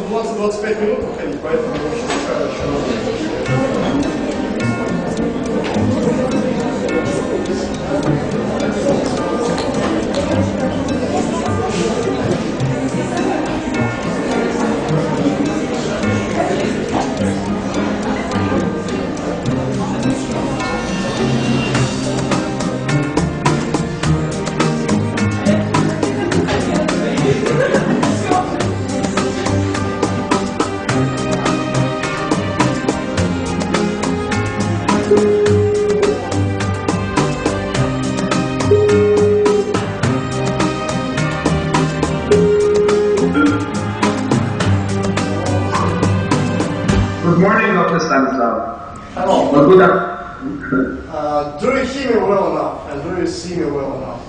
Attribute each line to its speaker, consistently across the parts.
Speaker 1: в 20-25 минут выходить, поэтому очень хорошо.
Speaker 2: Good morning, Dr. Станислав.
Speaker 1: Hello.
Speaker 2: Well, good
Speaker 1: Do you hear me well enough, and do you see me well enough?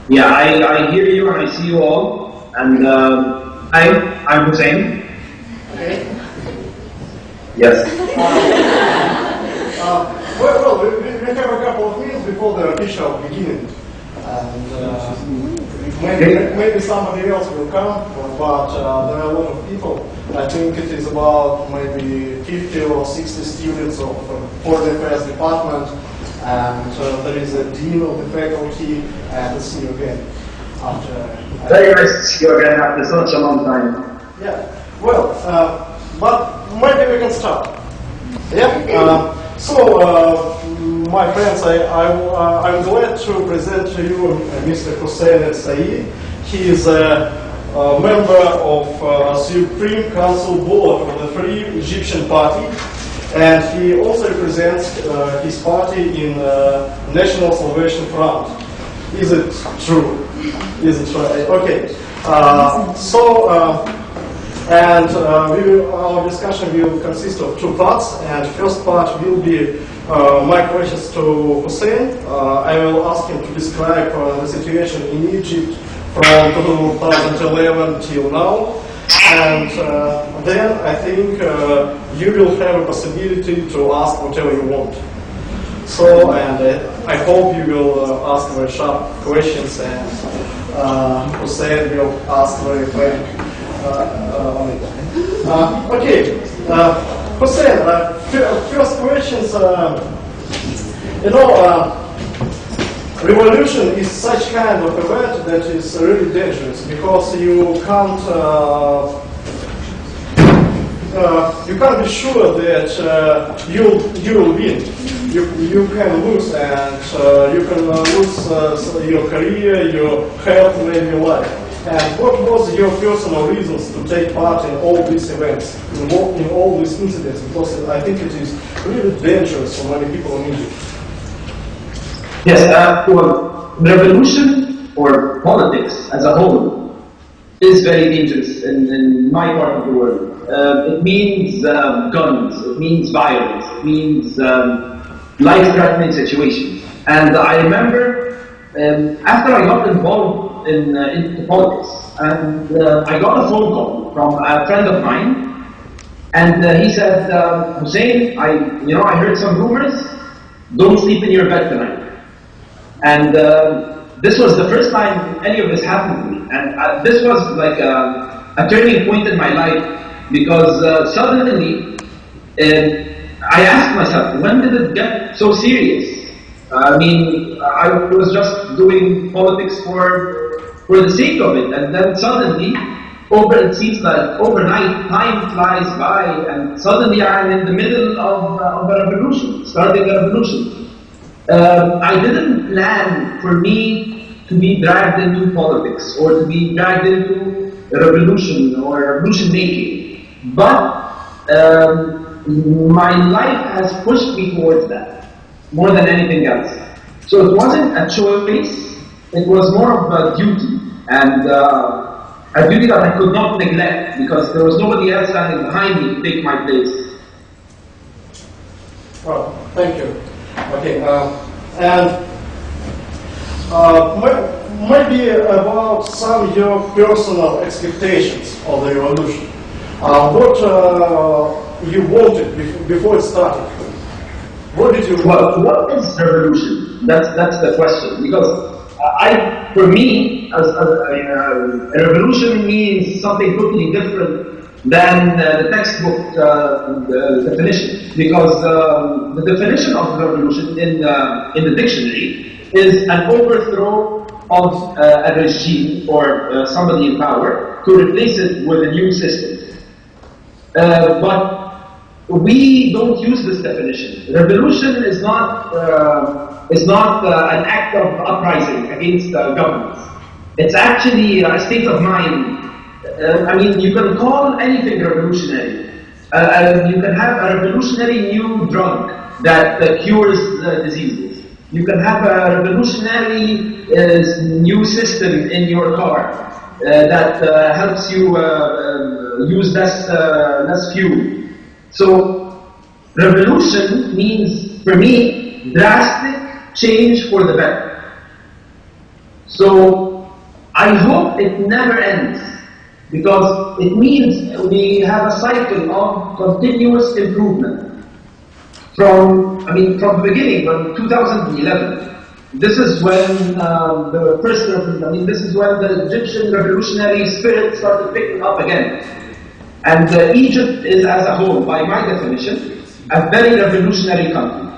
Speaker 2: Yeah, I hear you and I see you all. And I'm Hussein.
Speaker 1: Okay.
Speaker 2: Yes.
Speaker 1: Well, we have a couple of minutes before the official beginning, and maybe somebody else will come, but there are a lot of people. I think it is about maybe 50 or 60 students of Foreign Affairs Department, and there is a dean of the faculty, and see you again after.
Speaker 2: Very nice to see you again after such a long time.
Speaker 1: Yeah. Well, but maybe we can start. Yeah. My friends, I'm glad to present to you Mr. Hussein el-Said. He is a member of Supreme Council Board of the Free Egyptian Party, and he also represents his party in National Salvation Front. Is it true? Is it right? Okay. Our discussion will consist of two parts, and first part will be my questions to Hussein. I will ask him to describe the situation in Egypt from 2011 till now, and then I think you will have a possibility to ask whatever you want. So, and I hope you will ask very sharp questions, and Hussein will ask very frank. Okay, Hussein, first questions, revolution is such kind of event that is really dangerous, because you can't be sure that you will win. You can lose, and you can lose your career, your health, maybe your life. And what was your personal reasons to take part in all these events, in all these incidents? Because I think it is really dangerous for many people in Egypt.
Speaker 2: Yes, well, revolution or politics as a whole is very dangerous in my part of the world. It means guns, it means violence, it means life-threatening situations. And I remember after I got involved into politics, and I got a phone call from a friend of mine, and he said, Hussein, I heard some rumors, don't sleep in your bed tonight. And this was the first time any of this happened to me, and this was like a turning point in my life, because suddenly I asked myself, when did it get so serious? I mean, I was just doing politics for the sake of it, and then suddenly, it seems like overnight, time flies by, and suddenly I'm in the middle of a revolution, starting a revolution. I didn't plan for me to be dragged into politics, or to be dragged into a revolution, or revolution making, but my life has pushed me towards that, more than anything else. So it wasn't a choice, it was more of a duty, and a duty that I could not neglect, because there was nobody else standing behind me to take my place.
Speaker 1: Well, thank you. Okay, maybe about some of your personal expectations of the revolution. What you wanted before it started? What did you want?
Speaker 2: Well, what is revolution? That's the question. Because for me, a revolution means something totally different than the textbook definition, because the definition of revolution in the dictionary is an overthrow of a regime or somebody in power to replace it with a new system. But we don't use this definition. Revolution is not an act of uprising against governments. It's actually a state of mind. I mean, you can call anything revolutionary. You can have a revolutionary new drug that cures diseases. You can have a revolutionary new system in your car that helps you use less fuel. So, revolution means, for me, drastic change for the better. So, I hope it never ends, because it means we have a cycle of continuous improvement. From the beginning, from 2011, this is when this is when the Egyptian revolutionary spirit started picking up again. And Egypt is, as a whole, by my definition, a very revolutionary country.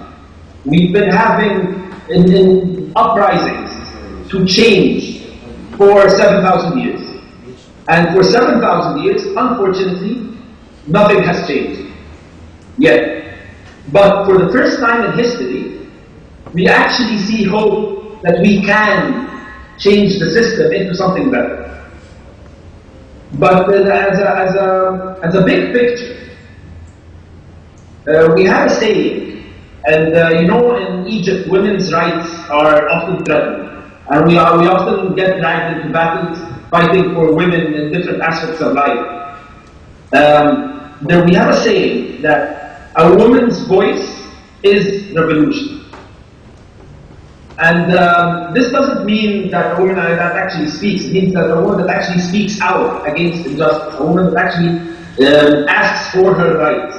Speaker 2: We've been having in uprisings to change for 7,000 years. And for 7,000 years, unfortunately, nothing has changed yet. But for the first time in history, we actually see hope that we can change the system into something better. But as a big picture, we have a saying, and in Egypt, women's rights are often threatened, and we often get dragged into battles fighting for women in different aspects of life. We have a saying that a woman's voice is revolution. And this doesn't mean that a woman that actually speaks. It means that a woman that actually speaks out against injustice, a woman that actually asks for her rights.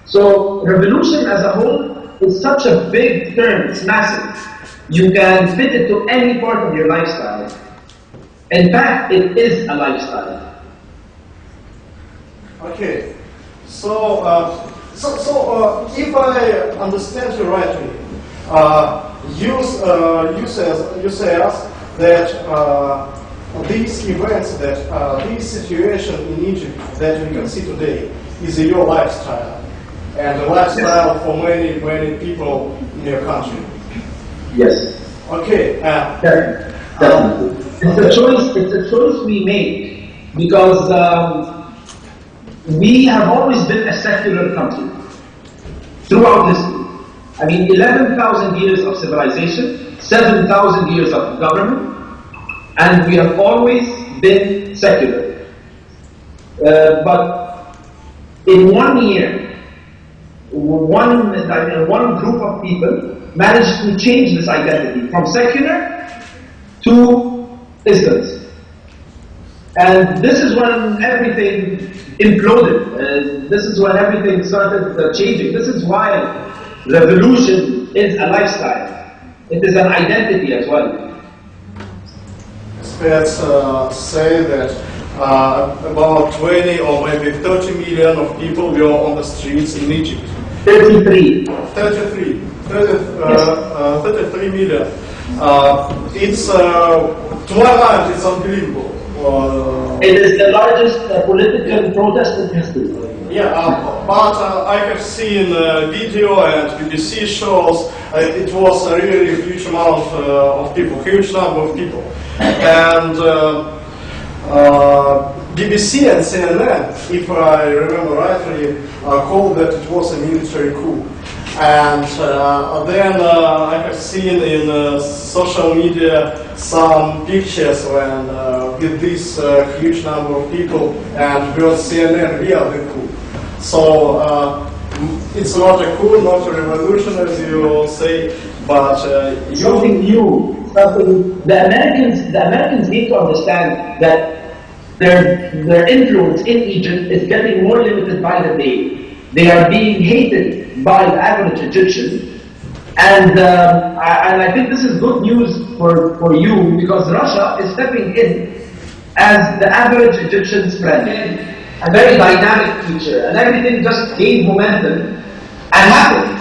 Speaker 2: So revolution as a whole is such a big term, it's massive. You can fit it to any part of your lifestyle. In fact, it is a lifestyle.
Speaker 1: Okay, so if I understand you rightly, you say us that these events, that this situation in Egypt that we can see today is your lifestyle, and the lifestyle for many people in your country.
Speaker 2: Yes.
Speaker 1: Okay.
Speaker 2: Definitely. It's a choice we make because we have always been a secular country throughout history. 11,000 years of civilization, 7,000 years of government, and we have always been secular. But in 1 year, one group of people managed to change this identity from secular to Islam. And this is when everything imploded. This is when everything started changing. This is why revolution is a lifestyle. It is an identity as well.
Speaker 1: Let's say that about 20 or maybe 30 million of people were on the streets in Egypt.
Speaker 2: 33.
Speaker 1: 33 million. It's to my mind, it's unbelievable.
Speaker 2: It is the largest political protest in history.
Speaker 1: Yeah, but I have seen video and BBC shows. It was a really huge amount of people, huge number of people, and BBC and CNN, if I remember rightly, called that it was a military coup. And then I have seen in social media some pictures when with this huge number of people, and we on CNN, we are the coup. So it's not a coup, not a revolution, as you say, but
Speaker 2: something new. Something the Americans need to understand that their influence in Egypt is getting more limited by the day. They are being hated by the average Egyptian, and I think this is good news for you, because Russia is stepping in as the average Egyptian's friend. a very dynamic future, and everything just gained momentum and happened.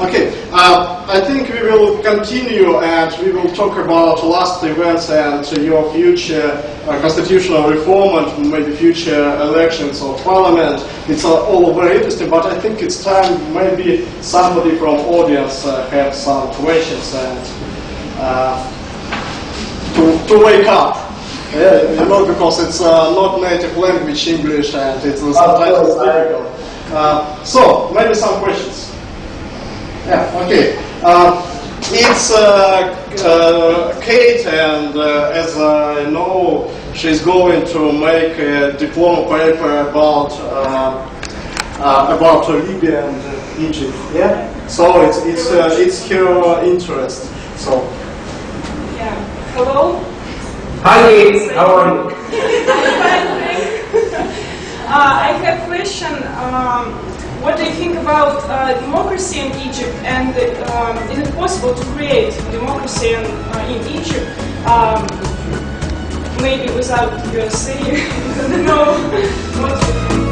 Speaker 1: Okay. I think we will continue and we will talk about last events and your future constitutional reform and maybe future elections of parliament. It's all very interesting, but I think it's time maybe somebody from audience have some questions and to wake up. Yeah, you know, because it's not native language English and it's sometimes difficult. So maybe some questions. Yeah, okay. It's Kate, and as I know, she's going to make a diploma paper about Libya and Egypt. Yeah. So it's her interest. So.
Speaker 3: Yeah. Hello.
Speaker 2: Hi, Kate. How are you?
Speaker 3: I have a question. What do you think about democracy in Egypt, and is it possible to create democracy in Egypt, maybe without USA? I don't know.